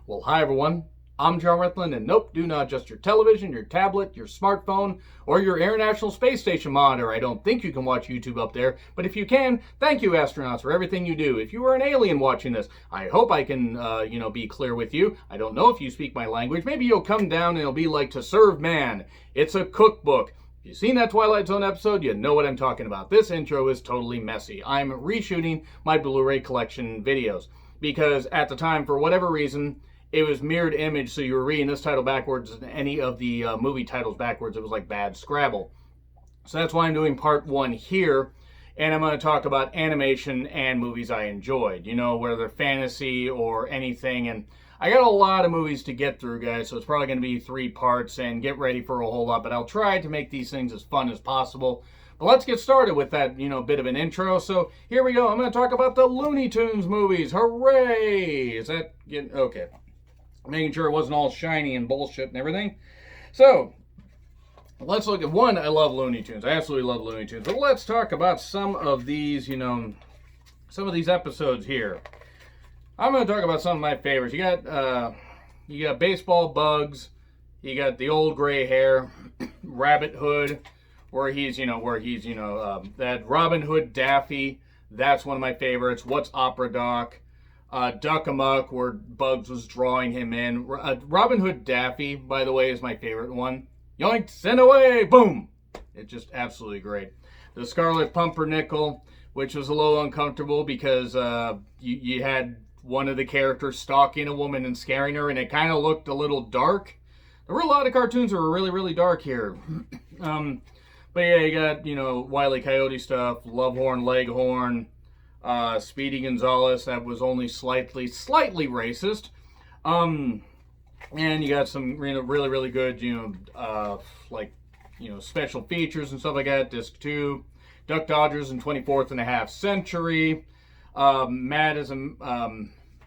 Well, hi everyone. I'm John Rethland, and nope, do not adjust your television, your tablet, your smartphone, or your International Space Station monitor. I don't think you can watch YouTube up there, but if you can, thank you, astronauts, for everything you do. If you were an alien watching this, I hope I can, be clear with you. I don't know if you speak my language. Maybe you'll come down and it'll be like To Serve Man. It's a cookbook. If you've seen that Twilight Zone episode, you know what I'm talking about. This intro is totally messy. I'm reshooting my Blu-ray collection videos because at the time, for whatever reason, it was mirrored image, so you were reading this title backwards and any of the movie titles backwards. It was like bad Scrabble. So that's why I'm doing part one here, and I'm going to talk about animation and movies I enjoyed, whether they're fantasy or anything. And I got a lot of movies to get through, guys, so it's probably going to be 3 parts, and get ready for a whole lot. But I'll try to make these things as fun as possible. But let's get started with that, bit of an intro. So here we go. I'm going to talk about the Looney Tunes movies. Hooray! Is that getting... Okay. Making sure it wasn't all shiny and bullshit and everything. So, let's look at one. I love Looney Tunes. I absolutely love Looney Tunes. But let's talk about some of these, some of these episodes here. I'm going to talk about some of my favorites. You got Baseball Bugs. You got the old gray hair, Rabbit Hood, where he's that Robin Hood Daffy. That's one of my favorites. What's Opera Doc? Duck Amuck, where Bugs was drawing him in. Robin Hood Daffy, by the way, is my favorite one. Yoink, send away, boom! It's just absolutely great. The Scarlet Pumpernickel, which was a little uncomfortable because you had one of the characters stalking a woman and scaring her, and it kind of looked a little dark. There were a lot of cartoons that were really, really dark here. But yeah, you got, Wile E. Coyote stuff, Lovehorn, Leghorn, Speedy Gonzales, that was only slightly racist. And you got some really, really good, special features and stuff like that. Disc 2, Duck Dodgers in 24th and a half century, Mad as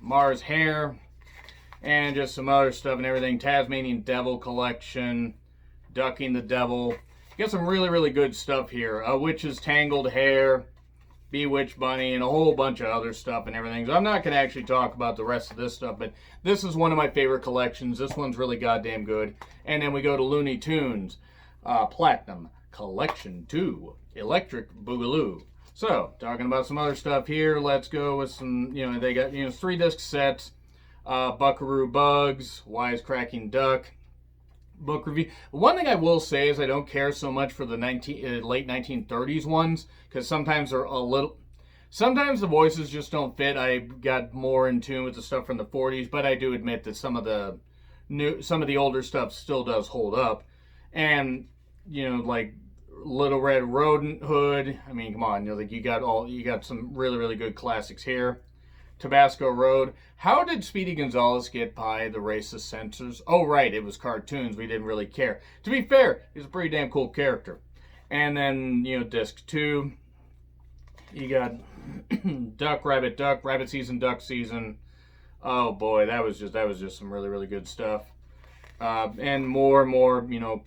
Mars Hair, and just some other stuff and everything. Tasmanian Devil Collection, Ducking the Devil. You got some really, really good stuff here. Witch's Tangled Hair, Bewitched Bunny, and a whole bunch of other stuff and everything. So I'm not going to actually talk about the rest of this stuff, but this is one of my favorite collections. This one's really goddamn good. And then we go to Looney Tunes, Platinum Collection 2, Electric Boogaloo. So, talking about some other stuff here, let's go with some, they got, 3-disc sets, Buckaroo Bugs, Wisecracking Duck, book review. One thing I will say is I don't care so much for the late 1930s ones, because sometimes the voices just don't fit. I got more in tune with the stuff from the 40s, but I do admit that some of the older stuff still does hold up. And like Little Red Rodent Hood. I mean, come on, you got some really, really good classics here. Tabasco Road. How did Speedy Gonzales get by the racist censors? Oh, right, it was cartoons. We didn't really care. To be fair, he's a pretty damn cool character. And then, Disc 2. You got Rabbit Season, Duck Season. Oh, boy, that was just some really, really good stuff. And more,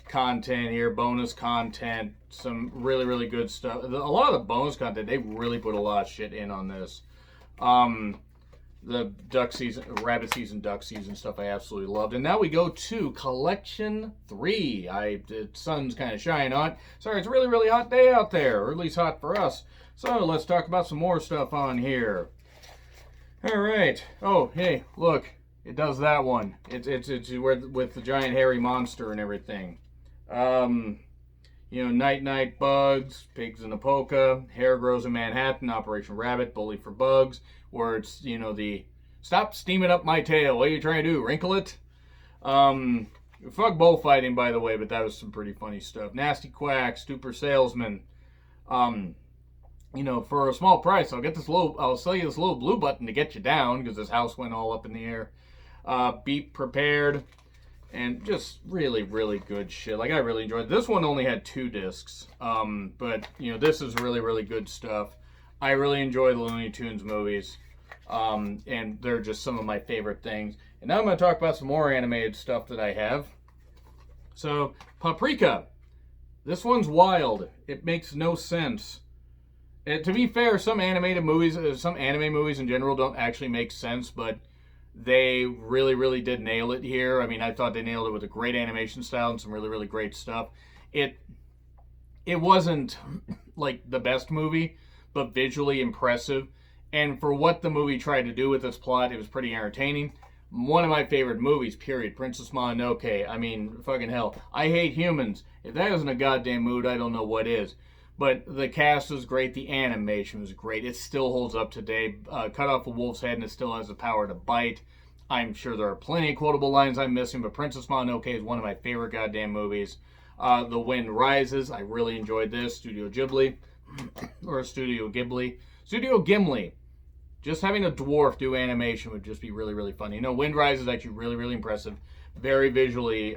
content here, bonus content, some really, really good stuff. A lot of the bonus content, they really put a lot of shit in on this. The Duck Season, Rabbit Season, Duck Season stuff I absolutely loved. And now we go to Collection 3. The sun's kind of shining on it. Sorry, it's a really, really hot day out there, or at least hot for us. So let's talk about some more stuff on here. All right. Oh, hey, look. It does that one. It's with the giant hairy monster and everything. Night Night Bugs, Pigs in a Polka, Hair Grows in Manhattan, Operation Rabbit, Bully for Bugs, where it's, the stop steaming up my tail. What are you trying to do? Wrinkle it? Fuck bullfighting, by the way, but that was some pretty funny stuff. Nasty Quack, Stupor Salesman. For a small price, I'll sell you this little blue button to get you down, because this house went all up in the air. Be Prepared. And just really, really good shit. Like, I really enjoyed it. This one only had 2 discs. But, this is really, really good stuff. I really enjoy the Looney Tunes movies. And they're just some of my favorite things. And now I'm going to talk about some more animated stuff that I have. So, Paprika. This one's wild. It makes no sense. To be fair, some anime movies in general don't actually make sense, but They really, really did nail it here. I mean, I thought they nailed it with a great animation style and some really, really great stuff. It wasn't like the best movie, but visually impressive. And for what the movie tried to do with its plot, it was pretty entertaining. One of my favorite movies, period. Princess Mononoke. I mean, fucking hell. I hate humans. If that isn't a goddamn mood, I don't know what is. But the cast was great. The animation was great. It still holds up today. Cut off a wolf's head and it still has the power to bite. I'm sure there are plenty of quotable lines I'm missing, but Princess Mononoke is one of my favorite goddamn movies. The Wind Rises. I really enjoyed this. Studio Ghibli. Or Studio Ghibli. Studio Gimli. Just having a dwarf do animation would just be really, really funny. You know, Wind Rises is actually really, really impressive. Very visually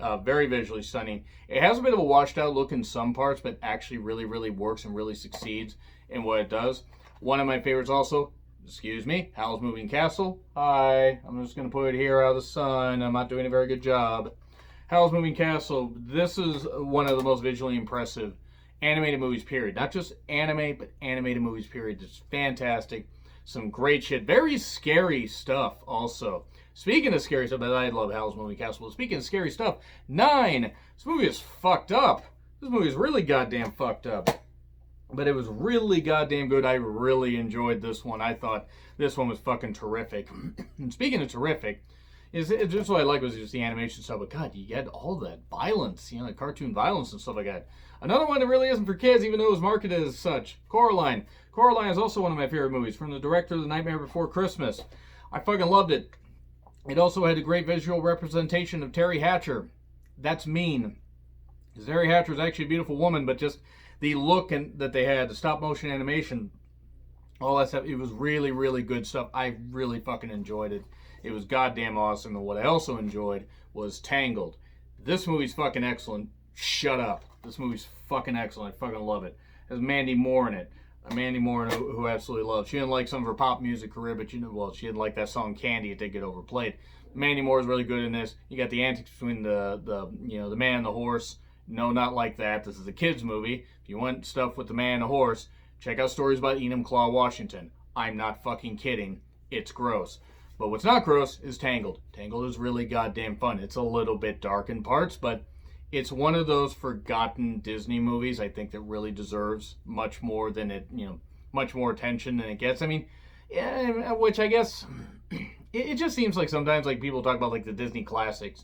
stunning. It has a bit of a washed out look in some parts, but actually really, really works and really succeeds in what it does. One of my favorites also, excuse me, Howl's Moving Castle. Hi, I'm just going to put it here out of the sun. I'm not doing a very good job. Howl's Moving Castle, this is one of the most visually impressive animated movies, period. Not just anime, but animated movies, period. It's fantastic. Some great shit. Very scary stuff also. Speaking of scary stuff, I love Howl's Moving Castle. Speaking of scary stuff, 9. This movie is fucked up. This movie is really goddamn fucked up. But it was really goddamn good. I really enjoyed this one. I thought this one was fucking terrific. And speaking of terrific, it's just what I like was just the animation stuff. But God, you get all that violence, you know, the cartoon violence and stuff like that. Another one that really isn't for kids, even though it was marketed as such. Coraline. Coraline is also one of my favorite movies, from the director of The Nightmare Before Christmas. I fucking loved it. It also had a great visual representation of Terry Hatcher. That's mean. Because Terry Hatcher is actually a beautiful woman, but just the look that they had, the stop motion animation, all that stuff, it was really, really good stuff. I really fucking enjoyed it. It was goddamn awesome. And what I also enjoyed was Tangled. This movie's fucking excellent. Shut up. This movie's fucking excellent. I fucking love it. It has Mandy Moore in it. Mandy Moore, who I absolutely love. She didn't like some of her pop music career, but well, she didn't like that song Candy. It did get overplayed. Mandy Moore is really good in this. You got the antics between the man and the horse. No, not like that. This is a kids movie. If you want stuff with the man and the horse, check out Stories about Enumclaw, Washington. I'm not fucking kidding. It's gross. But what's not gross is Tangled. Tangled is really goddamn fun. It's a little bit dark in parts, but it's one of those forgotten Disney movies I think that really deserves much more than much more attention than it gets. I mean, yeah, which I guess it just seems like sometimes like people talk about like the Disney classics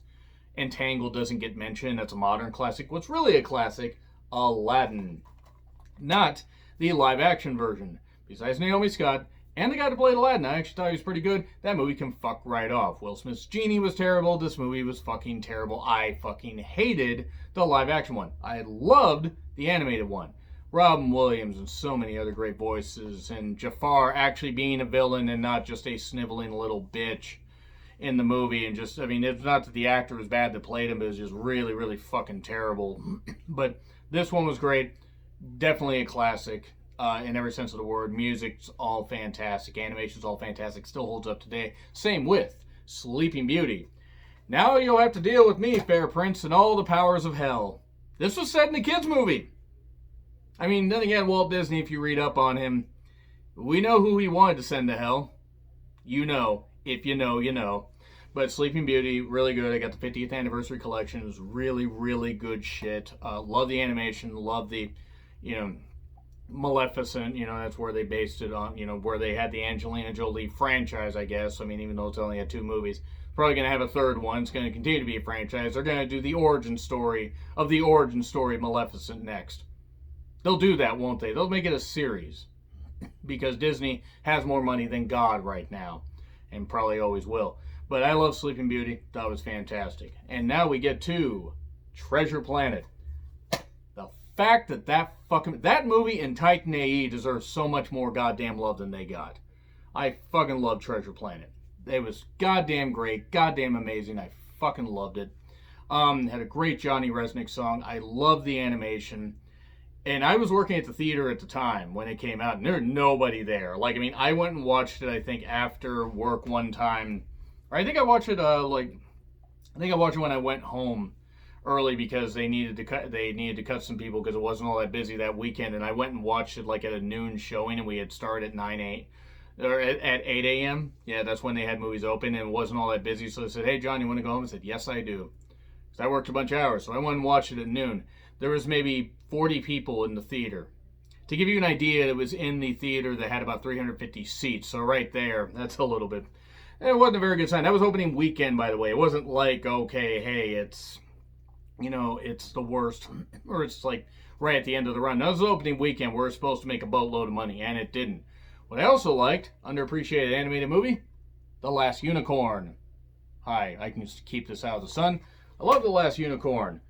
and Tangled doesn't get mentioned. That's a modern classic. What's really a classic? Aladdin. Not the live action version. Besides Naomi Scott and the guy that played Aladdin, I actually thought he was pretty good. That movie can fuck right off. Will Smith's Genie was terrible. This movie was fucking terrible. I fucking hated the live action one. I loved the animated one. Robin Williams and so many other great voices, and Jafar actually being a villain and not just a sniveling little bitch in the movie. And just, I mean, it's not that the actor was bad that played him, but it was just really, really fucking terrible. But this one was great. Definitely a classic. In every sense of the word. Music's all fantastic. Animation's all fantastic. Still holds up today. Same with Sleeping Beauty. Now you'll have to deal with me, fair prince, and all the powers of hell. This was set in a kids' movie. I mean, then again, Walt Disney, if you read up on him, we know who he wanted to send to hell. You know. If you know, you know. But Sleeping Beauty, really good. I got the 50th anniversary collection. It was really, really good shit. Love the animation. Love the, Maleficent, that's where they based it on, where they had the Angelina Jolie franchise, I guess. I mean, even though it's only had 2 movies, probably going to have a third one. It's going to continue to be a franchise. They're going to do the origin story of Maleficent next. They'll do that, won't they? They'll make it a series because Disney has more money than God right now and probably always will. But I love Sleeping Beauty. That was fantastic. And now we get to Treasure Planet. Fact that movie and Titan AE deserves so much more goddamn love than they got. I fucking love Treasure Planet. It was goddamn great, goddamn amazing. I fucking loved it. Had a great Johnny Resnick song. I love the animation. And I was working at the theater at the time when it came out, and there was nobody there. I went and watched it, I think, after work one time. Or I think I watched it when I went home early because they needed to cut some people because it wasn't all that busy that weekend, and I went and watched it at a noon showing, and we had started at 9 or at 8 a.m. Yeah, that's when they had movies open and it wasn't all that busy. So they said, hey, John, you want to go home? I said, yes, I do. Because I worked a bunch of hours. So I went and watched it at noon. There was maybe 40 people in the theater. To give you an idea, it was in the theater that had about 350 seats. So right there, that's a little bit... It wasn't a very good sign. That was opening weekend, by the way. It wasn't like, okay, hey, it's... it's the worst. Or it's like right at the end of the run. That was the opening weekend where it's supposed to make a boatload of money, and it didn't. What I also liked, underappreciated animated movie, The Last Unicorn. Hi, I can just keep this out of the sun. I love The Last Unicorn.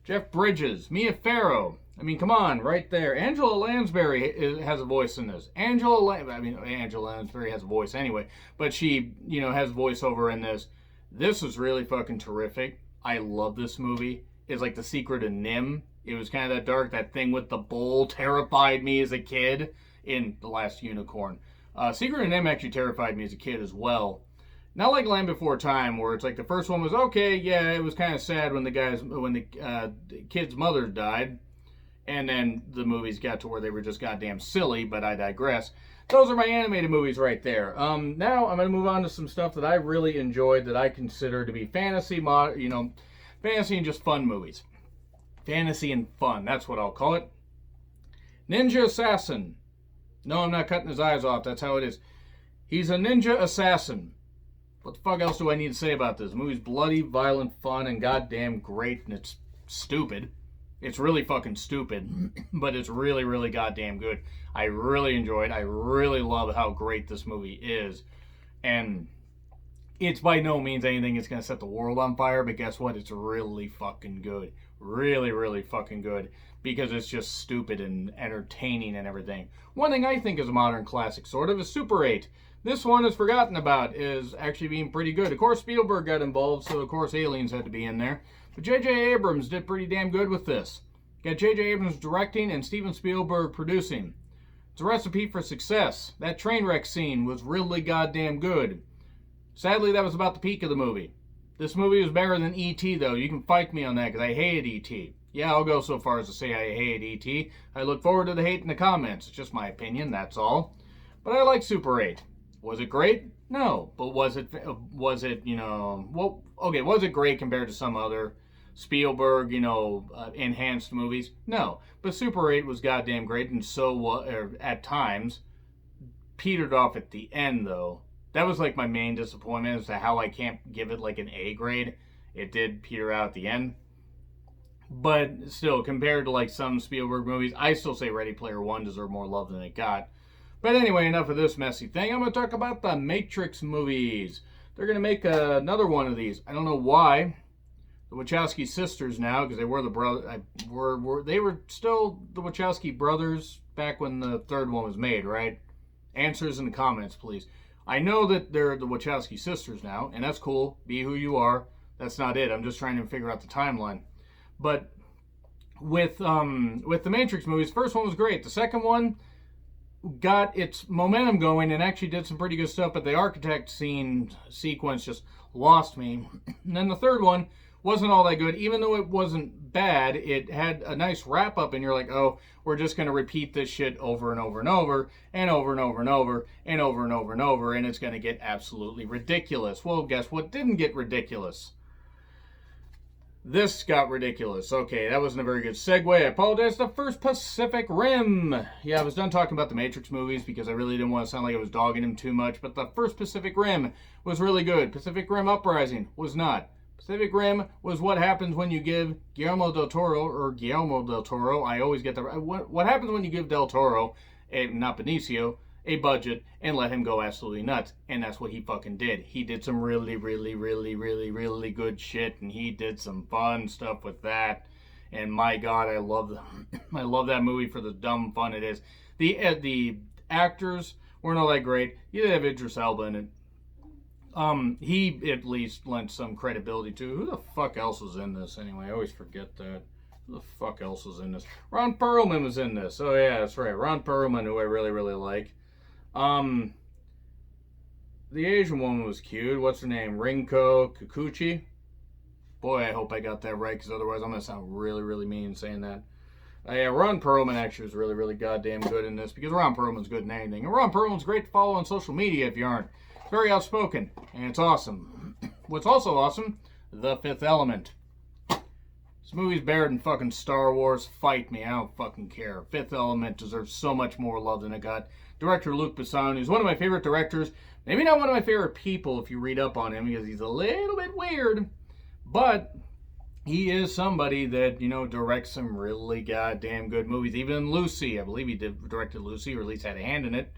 Jeff Bridges, Mia Farrow. I mean, come on, right there. Angela Lansbury has a voice in this. Angela Lansbury has a voice anyway, but she, has voiceover in this. This is really fucking terrific. I love this movie. It's like The Secret of Nim. It was kind of that dark, that thing with the bull terrified me as a kid in The Last Unicorn. Secret of Nim actually terrified me as a kid as well. Not like Land Before Time, where it's like the first one was okay, yeah, it was kind of sad when the kid's mother died, and then the movies got to where they were just goddamn silly, but I digress. Those are my animated movies right there. Now I'm going to move on to some stuff that I really enjoyed that I consider to be fantasy and just fun movies. Fantasy and fun, that's what I'll call it. Ninja Assassin. No, I'm not cutting his eyes off, that's how it is. He's a ninja assassin. What the fuck else do I need to say about this? The movie's bloody, violent, fun, and goddamn great, and it's stupid. It's really fucking stupid, but it's really, really goddamn good. I really enjoy it. I really love how great this movie is. And it's by no means anything that's going to set the world on fire, but guess what? It's really fucking good. Really, really fucking good. Because it's just stupid and entertaining and everything. One thing I think is a modern classic, sort of, is Super 8. This one is forgotten about, is actually being pretty good. Of course, Spielberg got involved, so of course Aliens had to be in there. But J.J. Abrams did pretty damn good with this. Got J.J. Abrams directing and Steven Spielberg producing. It's a recipe for success. That train wreck scene was really goddamn good. Sadly, that was about the peak of the movie. This movie was better than E.T., though. You can fight me on that, because I hated E.T. Yeah, I'll go so far as to say I hated E.T. I look forward to the hate in the comments. It's just my opinion, that's all. But I like Super 8. Was it great? No. But was it was it great compared to some other Spielberg, enhanced movies? No. But Super 8 was goddamn great, and so at times petered off at the end, though. That was like my main disappointment as to how I can't give it like an A grade. It did peter out at the end. But still, compared to like some Spielberg movies, I still say Ready Player One deserved more love than it got. But anyway, enough of this messy thing. I'm going to talk about the Matrix movies. They're going to make another one of these. I don't know why. The Wachowski sisters now, because they were the brother. They were still the Wachowski brothers back when the third one was made, right? Answers in the comments, please. I know that they're the Wachowski sisters now, and that's cool. Be who you are. That's not it. I'm just trying to figure out the timeline. But with the Matrix movies, the first one was great. The second one got its momentum going and actually did some pretty good stuff, but the architect scene sequence just lost me. And then the third one wasn't all that good. Even though it wasn't bad, it had a nice wrap up, and you're like, oh, we're just going to repeat this shit over and over and over and over and over and over and over and over and over, and it's going to get absolutely ridiculous. Well, guess what didn't get ridiculous? This got ridiculous. Okay, that wasn't a very good segue. I apologize. The first Pacific Rim. Yeah, I was done talking about the Matrix movies because I really didn't want to sound like I was dogging them too much. But the first Pacific Rim was really good. Pacific Rim Uprising was not. Pacific Rim was what happens when you give Guillermo del Toro, I always get the... What happens when you give Del Toro, not Benicio, a budget and let him go absolutely nuts. And that's what he fucking did. He did some really, really, really, really, really good shit, and he did some fun stuff with that. And my God, I love that movie for the dumb fun it is. The actors weren't all that great. You did have Idris Elba in it. He at least lent some credibility to. Who the fuck else was in this anyway? I always forget that. Who the fuck else was in this? Ron Perlman was in this. Oh yeah, that's right. Ron Perlman, who I really, really like. The Asian woman was cute. What's her name? Rinko Kikuchi. Boy, I hope I got that right, because otherwise I'm going to sound really, really mean saying that. Yeah, Ron Perlman actually was really, really goddamn good in this because Ron Perlman's good in anything. And Ron Perlman's great to follow on social media if you aren't. It's very outspoken, and it's awesome. What's also awesome, The Fifth Element. This movie's better than fucking Star Wars. Fight me, I don't fucking care. Fifth Element deserves so much more love than it got. Director Luc Besson, who's one of my favorite directors. Maybe not one of my favorite people if you read up on him because he's a little bit weird. But he is somebody that, you know, directs some really goddamn good movies. Even Lucy, I believe he directed Lucy, or at least had a hand in it.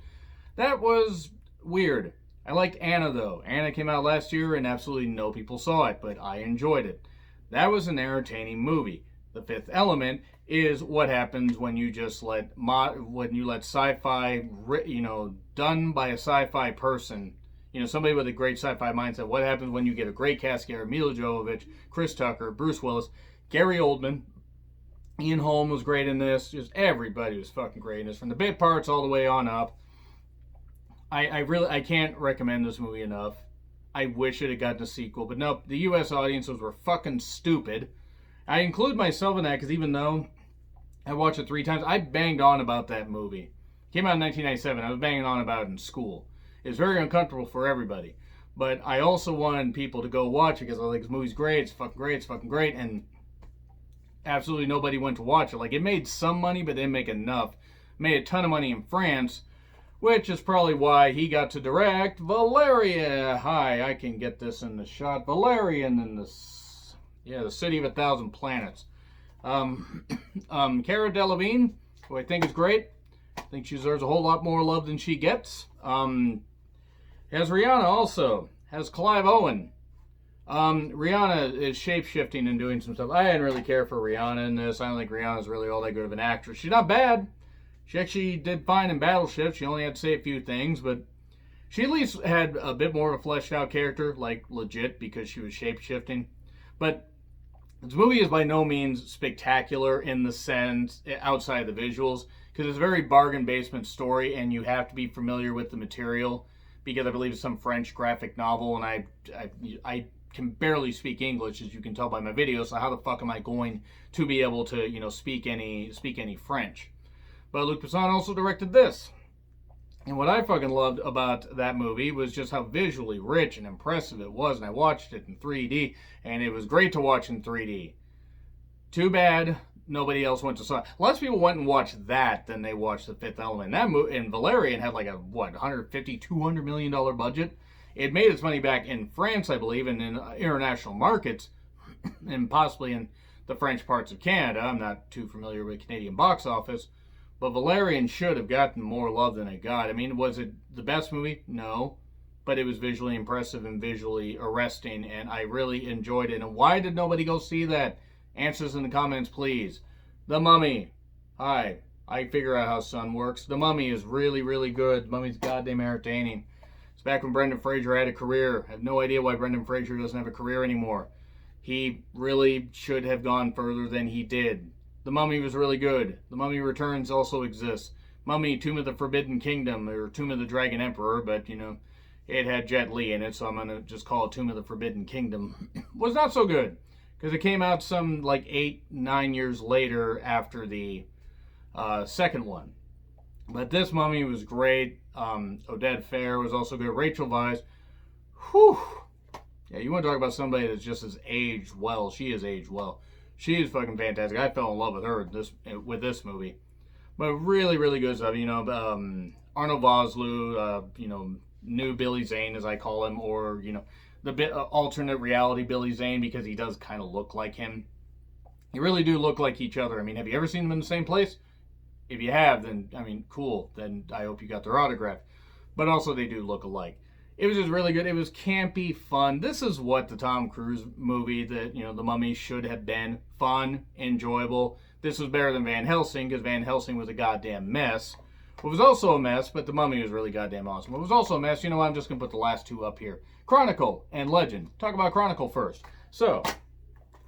That was weird. I liked Anna, though. Anna came out last year, and absolutely no people saw it, but I enjoyed it. That was an entertaining movie. The Fifth Element is what happens when you just let sci-fi, you know, done by a sci-fi person. You know, somebody with a great sci-fi mindset. What happens when you get a great cast here? Mila Jovovich, Chris Tucker, Bruce Willis, Gary Oldman, Ian Holm was great in this. Just everybody was fucking great in this, from the bit parts all the way on up. I can't recommend this movie enough. I wish it had gotten a sequel, but nope. The U.S. audiences were fucking stupid. I include myself in that because even though I watched it 3 times, I banged on about that movie. It came out in 1997. I was banging on about it in school. It's very uncomfortable for everybody. But I also wanted people to go watch it because I was like, this movie's great, it's fucking great, it's fucking great. And absolutely nobody went to watch it. Like, it made some money, but didn't make enough. It made a ton of money in France, which is probably why he got to direct Valeria. Hi, I can get this in the shot. Valerian in the City of a Thousand Planets. Cara Delevingne, who I think is great. I think she deserves a whole lot more love than she gets. Has Rihanna also. Has Clive Owen. Rihanna is shape-shifting and doing some stuff. I didn't really care for Rihanna in this. I don't think Rihanna's really all that good of an actress. She's not bad. She actually did fine in Battleship. She only had to say a few things, but she at least had a bit more of a fleshed-out character, like legit, because she was shape-shifting. But this movie is by no means spectacular in the sense, outside of the visuals, because it's a very bargain basement story, and you have to be familiar with the material, because I believe it's some French graphic novel, and I can barely speak English, as you can tell by my videos, so how the fuck am I going to be able to, you know, speak any French? But Luc Besson also directed this. And what I fucking loved about that movie was just how visually rich and impressive it was. And I watched it in 3D, and it was great to watch in 3D. Too bad nobody else went to saw it. Lots of people went and watched that than they watched The Fifth Element. That movie, and Valerian had like a, $150-200 million budget. It made its money back in France, I believe, and in international markets, and possibly in the French parts of Canada. I'm not too familiar with Canadian box office. But Valerian should have gotten more love than it got. I mean, was it the best movie? No. But it was visually impressive and visually arresting, and I really enjoyed it. And why did nobody go see that? Answers in the comments, please. The Mummy. Hi. I figure out how Sun works. The Mummy is really, really good. The Mummy's goddamn entertaining. It's back when Brendan Fraser had a career. I have no idea why Brendan Fraser doesn't have a career anymore. He really should have gone further than he did. The Mummy was really good. The Mummy Returns also exists. Mummy, Tomb of the Forbidden Kingdom, or Tomb of the Dragon Emperor, but, you know, it had Jet Li in it, so I'm going to just call it Tomb of the Forbidden Kingdom. Was not so good, because it came out some, like, 8-9 years later after the second one. But this Mummy was great. Oded Fehr was also good. Rachel Weisz. Whew. Yeah, you want to talk about somebody that's just as aged well. She has aged well. She is fucking fantastic. I fell in love with her with this movie. But really, really good stuff. You know, Arnold Vosloo, you know, new Billy Zane, as I call him, or, you know, the alternate reality Billy Zane, because he does kind of look like him. They really do look like each other. I mean, have you ever seen them in the same place? If you have, then, I mean, cool. Then I hope you got their autograph. But also, they do look alike. It was just really good. It was campy, fun. This is what the Tom Cruise movie that, you know, The Mummy should have been. Fun, enjoyable. This was better than Van Helsing, because Van Helsing was a goddamn mess. It was also a mess, but The Mummy was really goddamn awesome. It was also a mess. You know what? I'm just going to put the last two up here. Chronicle and Legend. Talk about Chronicle first. So,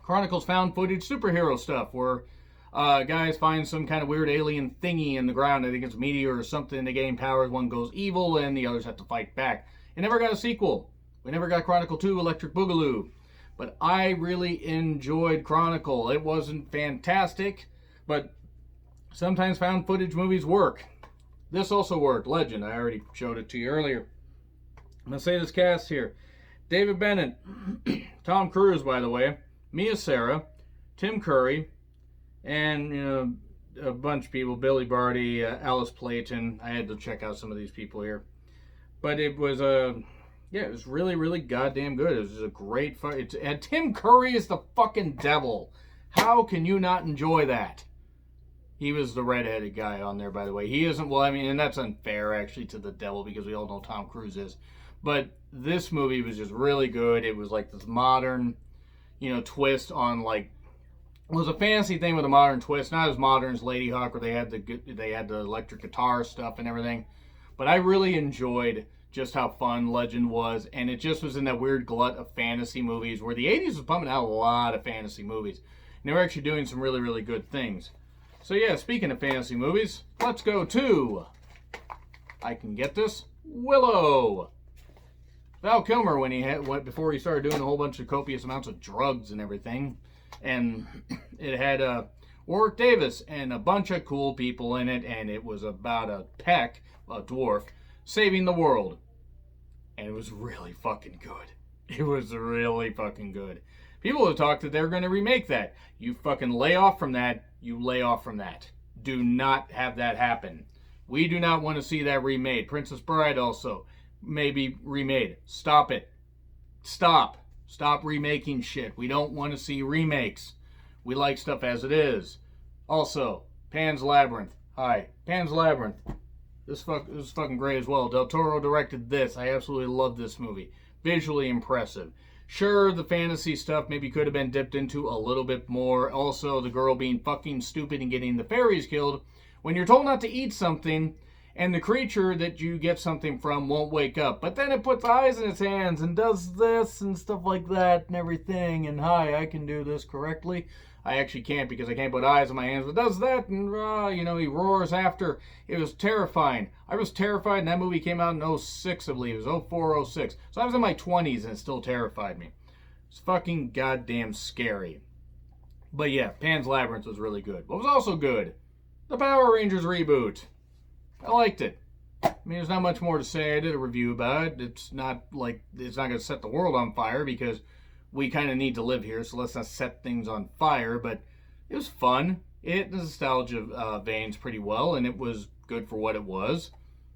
Chronicle's found footage superhero stuff where guys find some kind of weird alien thingy in the ground. I think it's a meteor or something. They gain powers. One goes evil, and the others have to fight back. It never got a sequel. We never got Chronicle 2, Electric Boogaloo. But I really enjoyed Chronicle. It wasn't fantastic, but Sometimes found footage movies work. This also worked. Legend. I already showed it to you earlier. I'm going to say this cast here. David Bennett, Tom Cruise, by the way, Mia Sara, Tim Curry, and a bunch of people, Billy Barty, Alice Playton. I had to check out some of these people here. But it was it was really, really goddamn good. It was a great fight. And Tim Curry is the fucking devil. How can you not enjoy that? He was the redheaded guy on there, by the way. He isn't, well, I mean, and that's unfair, actually, to the devil, because we all know Tom Cruise is. But this movie was just really good. It was like this modern, twist on, like, it was a fantasy thing with a modern twist. Not as modern as Lady Hawk, where they had the electric guitar stuff and everything. But I really enjoyed just how fun Legend was. And it just was in that weird glut of fantasy movies, where the 80s was pumping out a lot of fantasy movies. And they were actually doing some really, really good things. So yeah, speaking of fantasy movies, let's go to, I can get this, Willow. Val Kilmer, before he started doing a whole bunch of copious amounts of drugs and everything, and it had Warwick Davis and a bunch of cool people in it, and it was about a dwarf, saving the world, and it was really fucking good. It was really fucking good. People have talked that they're going to remake that. You fucking lay off from that. You lay off from that. Do not have that happen. We do not want to see that remade. Princess Bride also may be remade. Stop it. Stop. Stop remaking shit. We don't want to see remakes. We like stuff as it is. Also, Pan's Labyrinth. Hi. Pan's Labyrinth. This is fucking great as well. Del Toro directed this. I absolutely love this movie. Visually impressive. Sure, the fantasy stuff maybe could have been dipped into a little bit more. Also, the girl being fucking stupid and getting the fairies killed. When you're told not to eat something, and the creature that you get something from won't wake up. But then it puts eyes in its hands and does this and stuff like that and everything. And hi, I can do this correctly. I actually can't, because I can't put eyes on my hands, but does that, and he roars after. It was terrifying. I was terrified, and that movie came out in 06, I believe. It was 04, 06. So I was in my 20s, and it still terrified me. It's fucking goddamn scary. But yeah, Pan's Labyrinth was really good. What was also good? The Power Rangers reboot. I liked it. I mean, there's not much more to say. I did a review about it. It's not going to set the world on fire, because we kind of need to live here, so let's not set things on fire. But it was fun. It hit the nostalgia veins pretty well, and it was good for what it was.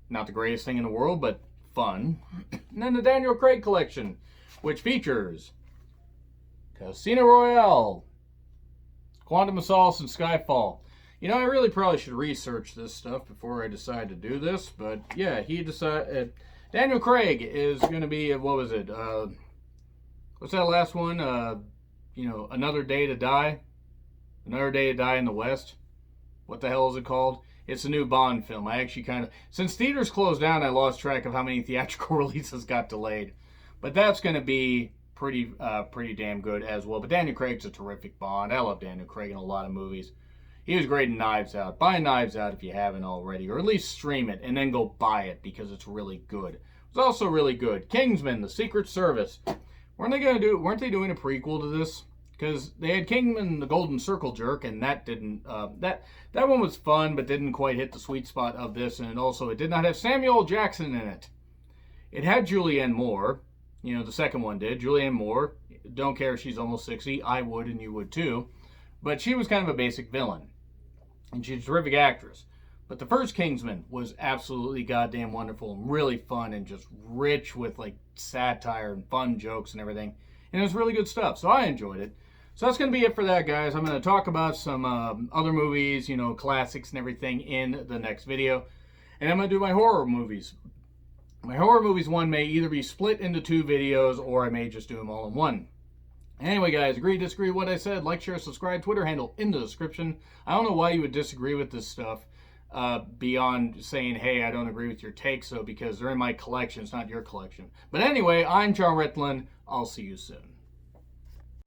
Not the greatest thing in the world, but fun. And then the Daniel Craig collection, which features Casino Royale, Quantum of Solace, and Skyfall. I really probably should research this stuff before I decide to do this, but yeah, Daniel Craig is going to be, what was it, what's that last one? Another Day to Die? Another Day to Die in the West? What the hell is it called? It's a new Bond film. I actually since theaters closed down, I lost track of how many theatrical releases got delayed. But that's going to be pretty damn good as well. But Daniel Craig's a terrific Bond. I love Daniel Craig in a lot of movies. He was great in Knives Out. Buy Knives Out if you haven't already, or at least stream it and then go buy it, because it's really good. It was also really good. Kingsman: The Secret Service. Weren't they doing a prequel to this? Because they had Kingman the Golden Circle Jerk, and that didn't, that one was fun, but didn't quite hit the sweet spot of this, and also it did not have Samuel L. Jackson in it. It had Julianne Moore, the second one did. Julianne Moore, don't care if she's almost 60, I would and you would too, but she was kind of a basic villain, and she's a terrific actress. But the first Kingsman was absolutely goddamn wonderful and really fun and just rich with like satire and fun jokes and everything. And it was really good stuff, so I enjoyed it. So that's going to be it for that, guys. I'm going to talk about some other movies, classics and everything in the next video. And I'm going to do my horror movies. My horror movies one may either be split into 2 videos, or I may just do them all in one. Anyway, guys, agree, disagree with what I said, like, share, subscribe, Twitter handle in the description. I don't know why you would disagree with this stuff. Beyond saying, hey, I don't agree with your takes, because they're in my collection. It's not your collection. But anyway, I'm John Ritlin. I'll see you soon.